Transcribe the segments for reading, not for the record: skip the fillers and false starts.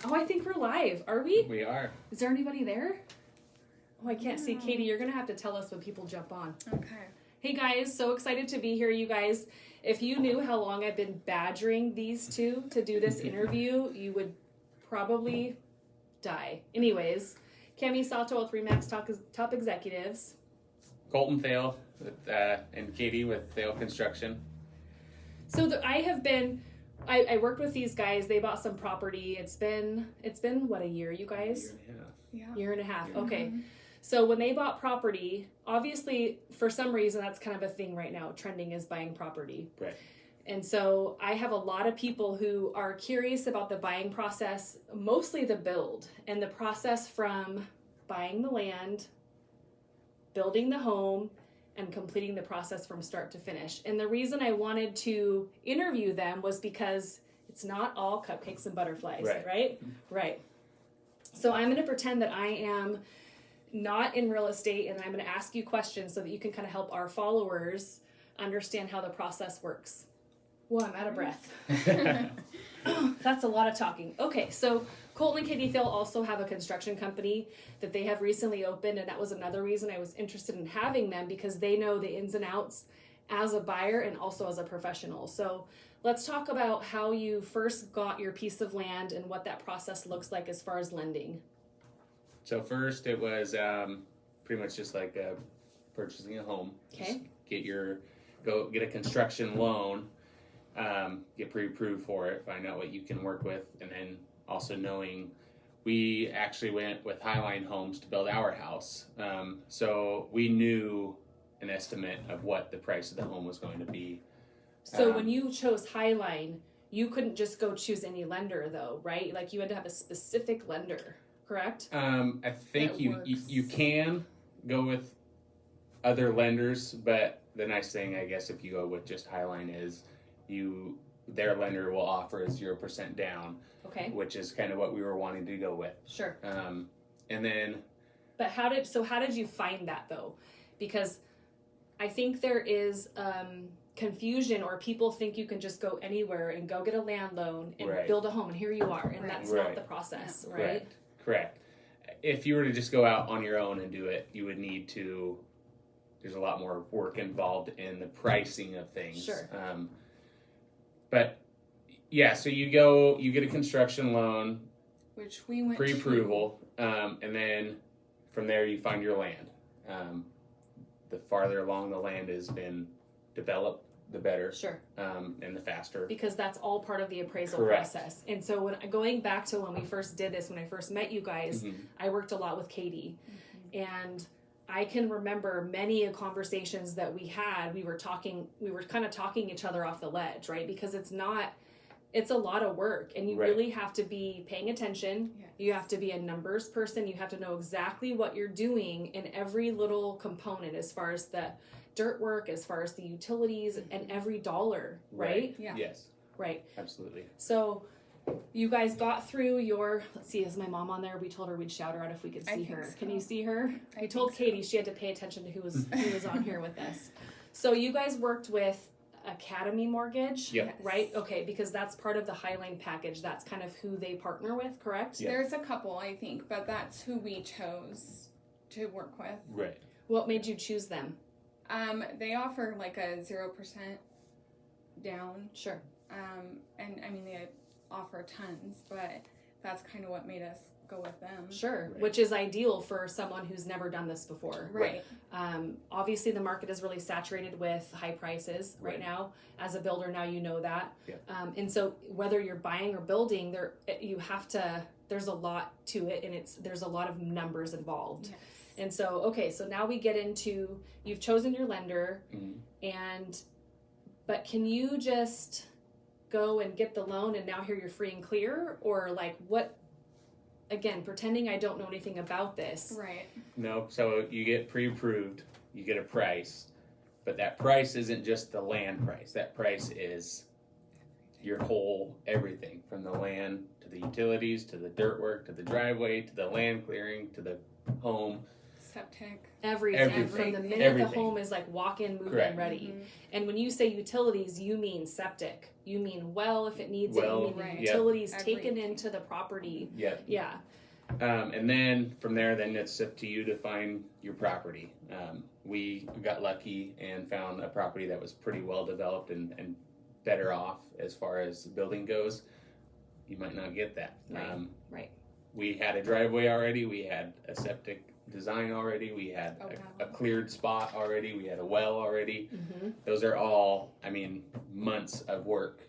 Oh, I think we're live. Are we? We are. Is there anybody there? Oh, I can't see. Katie, you're going to have to tell us when people jump on. Okay. Hey guys, so excited to be here, you guys. If you knew how long I've been badgering these two to do this interview, you would probably die. Anyways, Cami Sato with Remax Top Executives. Colton Thale with, and Katie with Thale Construction. So I worked with these guys. They bought some property. It's been what, a year, you guys? Year and a half. Okay. Mm-hmm. So when they bought property, obviously for some reason that's kind of a thing right now. Trending is buying property. Right. And so I have a lot of people who are curious about the buying process, mostly the build and the process from buying the land, building the home, and completing the process from start to finish. And the reason I wanted to interview them was because it's not all cupcakes and butterflies, right? Right. So I'm going to pretend that I am not in real estate, and I'm going to ask you questions so that you can kind of help our followers understand how the process works. Well, I'm out of breath. That's a lot of talking. Okay, so Colton and Katie Thale also have a construction company that they have recently opened, and that was another reason I was interested in having them, because they know the ins and outs as a buyer and also as a professional. So let's talk about how you first got your piece of land and what that process looks like as far as lending. So first it was pretty much just like purchasing a home. Okay. Just get a construction loan, get pre-approved for it, find out what you can work with, and then also knowing we actually went with Highline Homes to build our house. So we knew an estimate of what the price of the home was going to be. So when you chose Highline, you couldn't just go choose any lender though, right? Like you had to have a specific lender, correct? I think you can go with other lenders, but the nice thing, I guess, if you go with just Highline is their lender will offer a 0% down. Okay. Which is kind of what we were wanting to go with. Sure. And then. But how did you find that though? Because I think there is confusion, or people think you can just go anywhere and go get a land loan and build a home, and here you are, and that's not the process, right? Correct. If you were to just go out on your own and do it, you would need to. There's a lot more work involved in the pricing of things. Sure. But yeah, so you get a construction loan, which we went pre-approval, and then from there you find your land. The farther along the land has been developed, the better. Sure. And the faster. Because that's all part of the appraisal Correct. process. And so going back to when we first did this, when I first met you guys, I worked a lot with Katie. And I can remember many conversations that we had. We were kind of talking each other off the ledge, right? Because it's a lot of work, and you really have to be paying attention. Yes. You have to be a numbers person. You have to know exactly what you're doing in every little component, as far as the dirt work, as far as the utilities, and every dollar, right? Yeah. Yes. Right. Absolutely. So you guys got through let's see, is my mom on there? We told her we'd shout her out if we could see her. So. Can you see her? We told Katie she had to pay attention to who was on here with us. So you guys worked with Academy Mortgage, right? Okay, because that's part of the Highline package. That's kind of who they partner with, correct? Yep. There's a couple, I think, but that's who we chose to work with. Right. What made you choose them? They offer like a 0% down. Sure. And I mean, they offer tons, but that's kind of what made us go with them. Sure, which is ideal for someone who's never done this before. Right. Obviously, the market is really saturated with high prices right now. As a builder, now you know that. Yeah. And so whether you're buying or building, there's a lot to it, and there's a lot of numbers involved. Yes. And so, so now we get into, you've chosen your lender, but can you just go and get the loan and now here you're free and clear? Or like what? Again, pretending I don't know anything about this. Right. No, so you get pre-approved, you get a price, but that price isn't just the land price. That price is your whole everything, from the land to the utilities, to the dirt work, to the driveway, to the land clearing, to the home. septic. Everything from the minute the Everything. home is like walk in, move Correct. in, ready. Mm-hmm. And when you say utilities, you mean septic. You mean well if it needs Well, it. You mean right. utilities Everything. taken into the property. Yep. Yeah. And then from there, then it's up to you to find your property. We got lucky and found a property that was pretty well developed and better off as far as building goes. You might not get that. Right. Right. We had a driveway already. We had a septic design already. We had Oh, wow. a cleared spot already. We had a well already. Mm-hmm. Those are all, I mean, months of work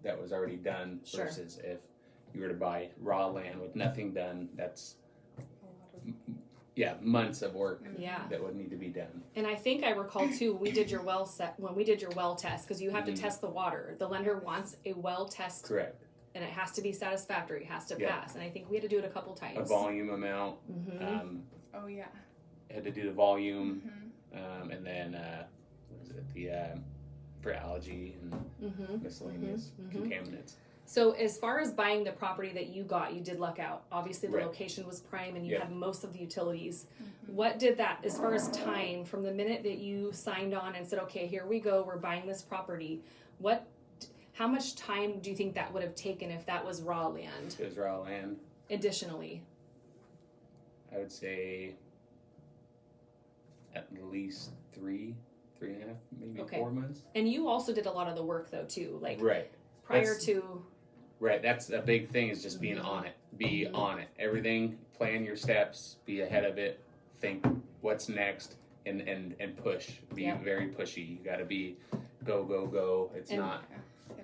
that was already done Sure. versus if you were to buy raw land with nothing done, that's months of work Yeah. that would need to be done. And I think I recall too, when we did your well test, because you have to test the water. The lender wants a well test, Correct. and it has to be satisfactory. It has to Yeah. pass. And I think we had to do it a couple times. A volume amount. Mm-hmm. Oh yeah. Had to do the volume, Mm-hmm. and then what is it? The for algae and Mm-hmm. miscellaneous contaminants. So as far as buying the property that you got, you did luck out. Obviously the Right. location was prime and you Yeah. had most of the utilities. Mm-hmm. What did that, as far as time, from the minute that you signed on and said, okay, here we go, we're buying this property, how much time do you think that would have taken if that was raw land, It was raw land. additionally? I would say at least 3.5, maybe Okay. 4 months. And you also did a lot of the work though too, like Right. prior That's- to, Right, that's a big thing is just being on it. Be on it. Everything, plan your steps, be ahead of it, think what's next, and push. Be Yeah. very pushy. You gotta be go. It's And- not.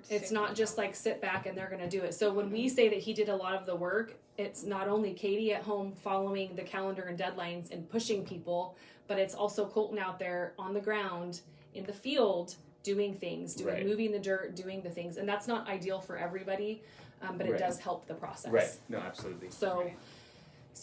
it's not just like sit back and they're going to do it. So when we say that he did a lot of the work, it's not only Katie at home following the calendar and deadlines and pushing people, but it's also Colton out there on the ground in the field doing things, Right. moving the dirt, doing the things. And that's not ideal for everybody, but it Right. does help the process. Right. No, absolutely. So, Right.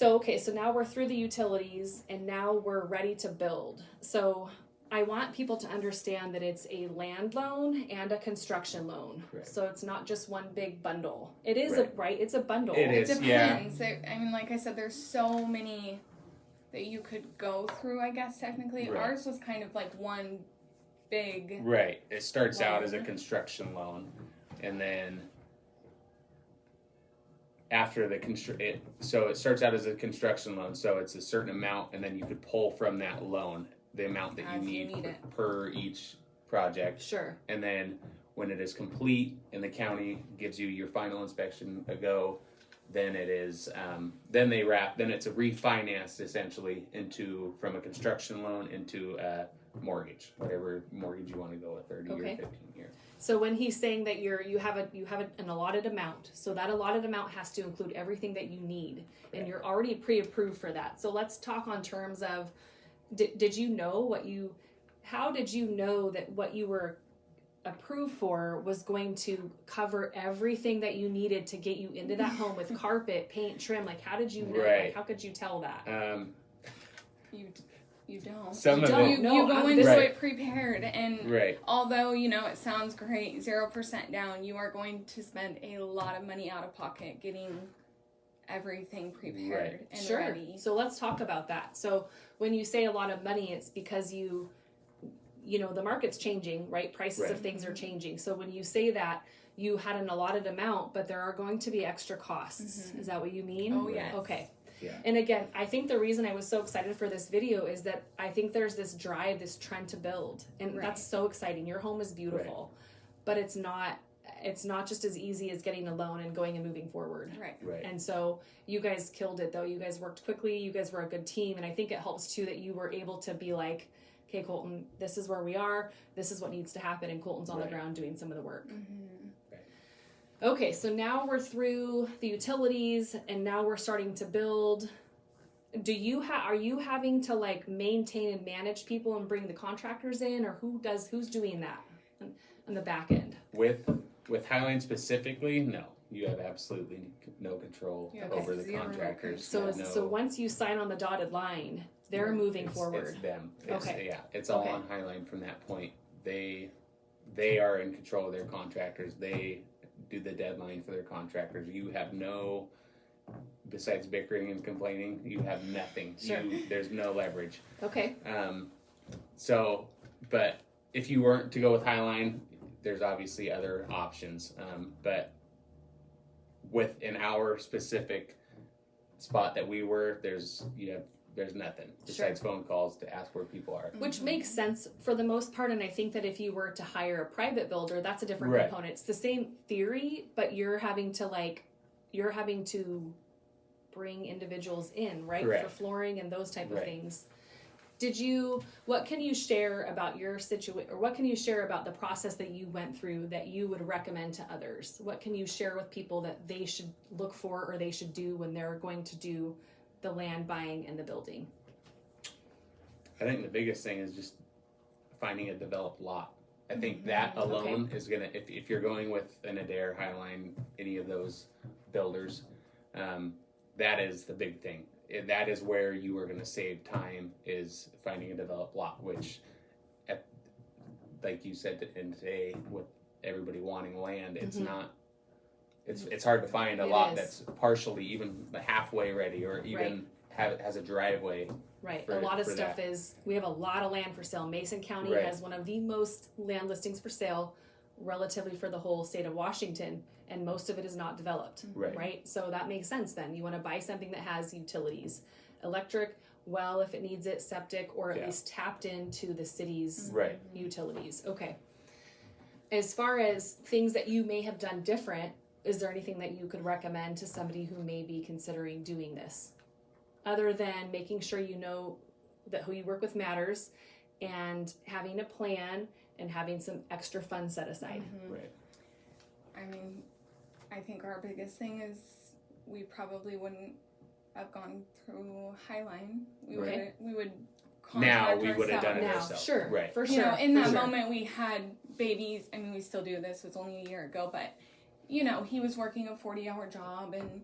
okay, so now we're through the utilities and now we're ready to build. So I want people to understand that it's a land loan and a construction loan. Correct. So it's not just one big bundle. It is Right. it's a bundle. It It is. Yeah. depends. I mean, like I said, there's so many that you could go through, I guess, technically. Right. Ours was kind of like one big. Right. It starts out as a Loan. construction loan, and then after the so it starts out as a construction loan. So it's a certain amount, and then you could pull from that loan the amount that As you you need, need it. per each project. Sure. And then when it is complete and the county gives you your final inspection a go, then it is then it's a refinance essentially from a construction loan into a mortgage, whatever mortgage you want to go with, 30 Okay. or 15 year. So when he's saying that you have an allotted amount, so that allotted amount has to include everything that you need, and you're already pre-approved for that. So let's talk on terms of, did you know how did you know that what you were approved for was going to cover everything that you needed to get you into that home with carpet, paint, trim? Like, how did you know? Right. Like, how could you tell that? You don't. Some You of don't. it, You No, go I'm- into Right. it prepared, and right, although it sounds great, 0% down, you are going to spend a lot of money out of pocket getting everything prepared Right. and Sure. ready. So let's talk about that. So when you say a lot of money, it's because the market's changing, right? Prices Right. of things are changing. So when you say that, you had an allotted amount, but there are going to be extra costs. Is that what you mean? Oh yes. Okay. yeah, And again, I think the reason I was so excited for this video is that I think there's this drive, this trend to build. And Right. that's so exciting. Your home is beautiful, but it's not just as easy as getting a loan and going and moving forward. Right. right, And so you guys killed it though. You guys worked quickly. You guys were a good team. And I think it helps too that you were able to be like, okay, Colton, this is where we are. This is what needs to happen. And Colton's on the Right. ground doing some of the work. Mm-hmm. Okay, so now we're through the utilities and now we're starting to build. Are you having to like maintain and manage people and bring the contractors in, or who's doing that on the back end? with Highline specifically, no, you have absolutely no control You have over the zero contractors. So You have so once you sign on the dotted line, they're moving forward. It's them. Okay. Yeah, it's all Okay. on Highline from that point. They are in control of their contractors. They do the deadline for their contractors. You have no besides bickering and complaining, you have nothing. Sure. There's no leverage. Okay. But if you weren't to go with Highline, there's obviously other options. But within our specific spot that we were, there's nothing besides phone calls to ask where people are. Which makes sense for the most part, and I think that if you were to hire a private builder, that's a different Right. component. It's the same theory, but you're having to bring individuals in, right? Correct. For flooring and those type of Right. things. What can you share about your situation, or what can you share about the process that you went through that you would recommend to others? What can you share with people that they should look for or they should do when they're going to do the land buying and the building? I think the biggest thing is just finding a developed lot. I think that alone is gonna, if you're going with an Adair, Highline, any of those builders, that is the big thing. That is where you are gonna save time, is finding a developed lot, which, like you said, and today with everybody wanting land, it's not. It's hard to find a lot that's partially even halfway ready, or even has a driveway. Right. A lot of stuff we have a lot of land for sale. Mason County has one of the most land listings for sale relatively for the whole state of Washington, and most of it is not developed. Right. So that makes sense then. You want to buy something that has utilities, electric, well, if it needs it, septic, or at least tapped into the city's utilities. Okay. As far as things that you may have done different, is there anything that you could recommend to somebody who may be considering doing this? Other than making sure you know that who you work with matters, and having a plan and having some extra funds set aside. Right. I mean, I think our biggest thing is we probably wouldn't have gone through Highline. We would contact we would have done it now, ourselves. sure, Right. for sure. You know, in that moment we had babies. I mean, we still do this. It was only a year ago, but you know, he was working a 40-hour job, and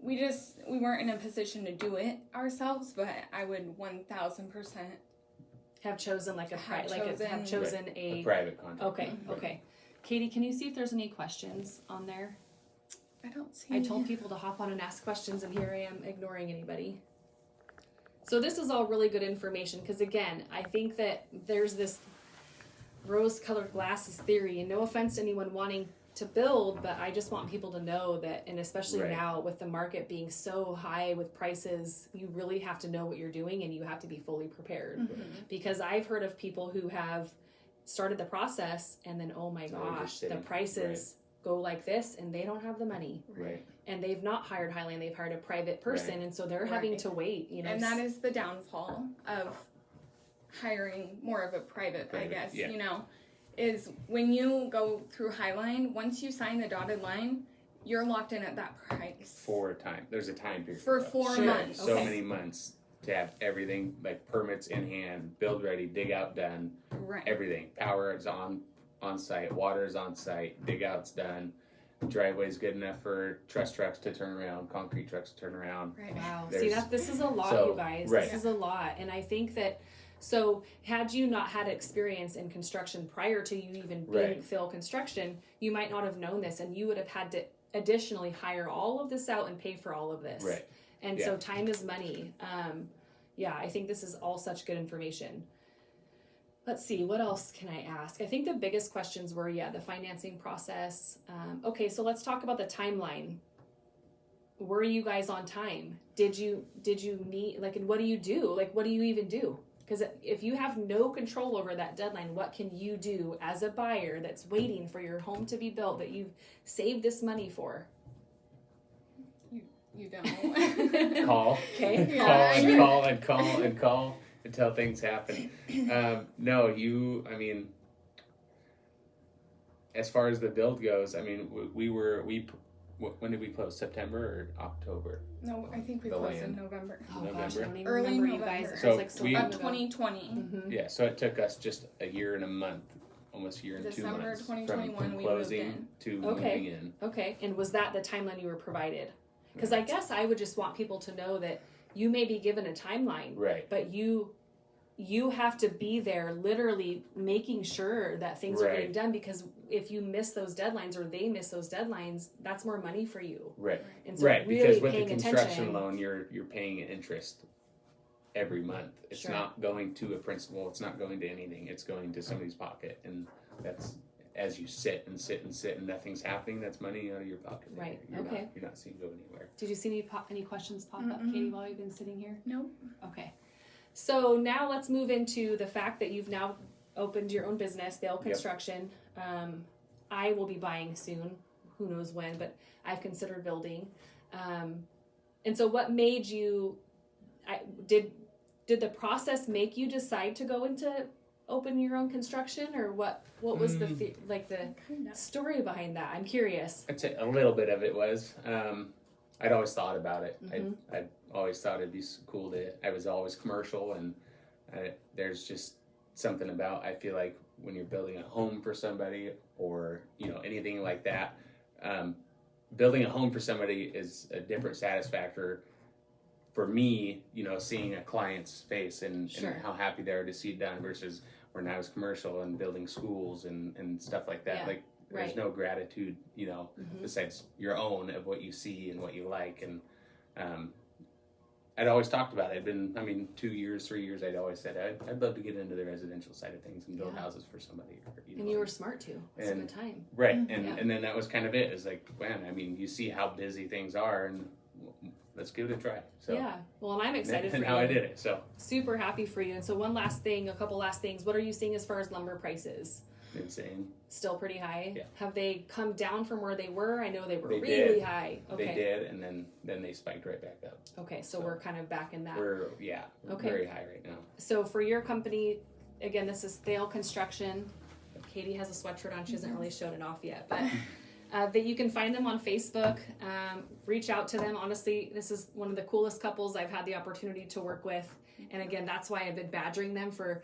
we weren't in a position to do it ourselves. But I would 1,000% have chosen a private contract. Okay. Katie, can you see if there's any questions on there? I don't see. I told people to hop on and ask questions, and here I am ignoring anybody. So this is all really good information, because again, I think that there's this rose-colored glasses theory, and no offense to anyone wanting to build, but I just want people to know that, and especially now with the market being so high with prices, you really have to know what you're doing, and you have to be fully prepared. Because I've heard of people who have started the process, and then, oh my gosh, the prices go like this, and they don't have the money. And they've not hired Highline, they've hired a private person, and so they're having to wait, you know. And that is the downfall of hiring more of a private, I guess, you know, is when you go through Highline, once you sign the dotted line, you're locked in at that price. For a time. There's a time period. For 4 months. So many months to have everything, like permits in hand, build ready, dig out done, everything. Power is on site, water is on site, dig out's done. Driveway's good enough for truss trucks to turn around, concrete trucks to turn around. Wow. See, this is a lot, you guys. This is a lot. And I think that, so had you not had experience in construction prior to you even being Thale Construction, you might not have known this, and you would have had to additionally hire all of this out and pay for all of this. And so time is money. I think this is all such good information. Let's see, what else can I ask? I think the biggest questions were, the financing process. Okay, so let's talk about the timeline. Were you guys on time? Did you meet, and what do you do? What do you even do? Because if you have no control over that deadline, what can you do as a buyer that's waiting for your home to be built that you've saved this money for? You don't. Call. Okay. Call until things happen. As far as the build goes, when did we close? September or October? No, I think we closed in November. Oh gosh, I don't even Early remember, November. you guys. So It was so long ago. 2020. Yeah, so it took us just a year and a month, almost a year and December 2 months 2021 from we closing moved in. to moving in. Okay, and was that the timeline you were provided? Because I guess I would just want people to know that you may be given a timeline, but you you have to be there literally making sure that things are getting done, because if you miss those deadlines or they miss those deadlines, that's more money for you. Right. And so Right. really Because with the paying construction attention. loan, you're paying interest every month. It's not going to a principal. It's not going to anything. It's going to somebody's pocket, and that's as you sit and sit and sit and nothing's happening. That's money out of your pocket. Right. You're not seeing it go anywhere. Did you see any questions pop up, Katie, while you've been sitting here? No. Okay. So now let's move into the fact that you've now opened your own business, Thale Construction. I will be buying soon. Who knows when, but I've considered building. And so what made you, did the process make you decide to go into open your own construction, or what was the story behind that? I'm curious. I'd say a little bit of it was, I'd always thought about it. Mm-hmm. I'd always thought it'd be cool I was always commercial, and there's just something about, I feel like when you're building a home for somebody, or, anything like that, building a home for somebody is a different satisfactor for me, seeing a client's face and how happy they are to see it done, versus when I was commercial and building schools and stuff like that. Like, there's no gratitude, besides your own of what you see and what you like. And I'd always talked about it. It'd been, 2 years, 3 years, I'd always said, I'd love to get into the residential side of things and build houses for somebody. And you were smart too. It's a good time. Right. And then that was kind of it. It's like, man, you see how busy things are, and let's give it a try. So yeah. Well, and I'm excited for you. And how I did it. So super happy for you. And so a couple last things. What are you seeing as far as lumber prices? Insane. Still pretty high? Yeah. Have they come down from where they were? I know they were really did. high. Okay. They did, and then they spiked right back up. Okay, so we're kind of back in that. We're very high right now. So for your company, again, this is Thale Construction. Katie has a sweatshirt on. She hasn't really shown it off yet, but that you can find them on Facebook. Reach out to them. Honestly, this is one of the coolest couples I've had the opportunity to work with. And again, that's why I've been badgering them for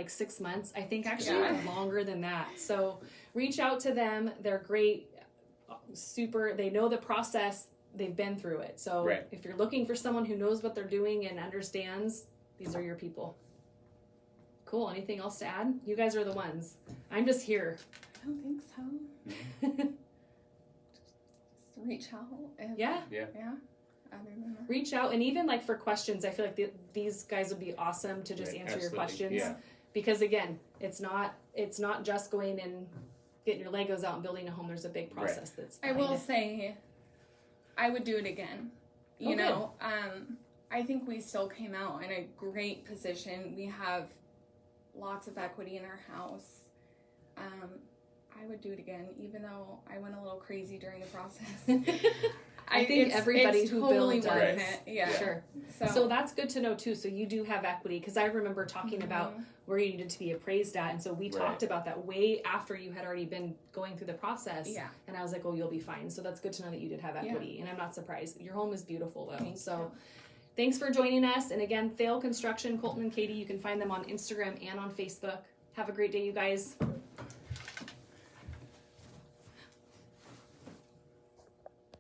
6 months? I think actually longer than that. So reach out to them. They're great. They know the process. They've been through it. So if you're looking for someone who knows what they're doing and understands, these are your people. Cool. Anything else to add? You guys are the ones. I'm just here. I don't think so. Just reach out. And Yeah. Other than that. Reach out, and even for questions, I feel like these guys would be awesome to just answer your questions. Yeah. Because again, it's not just going and getting your Legos out and building a home. There's a big process that's I will say, I would do it again. You know, I think we still came out in a great position. We have lots of equity in our house. I would do it again, even though I went a little crazy during the process. I think everybody who totally builds worth it. Yeah, sure. So that's good to know too. So you do have equity, because I remember talking about where you needed to be appraised at, and so we talked about that way after you had already been going through the process. Yeah. And I was like, "Oh, you'll be fine." So that's good to know that you did have equity, and I'm not surprised. Your home is beautiful though. Thanks for joining us. And again, Thale Construction, Colton and Katie. You can find them on Instagram and on Facebook. Have a great day, you guys.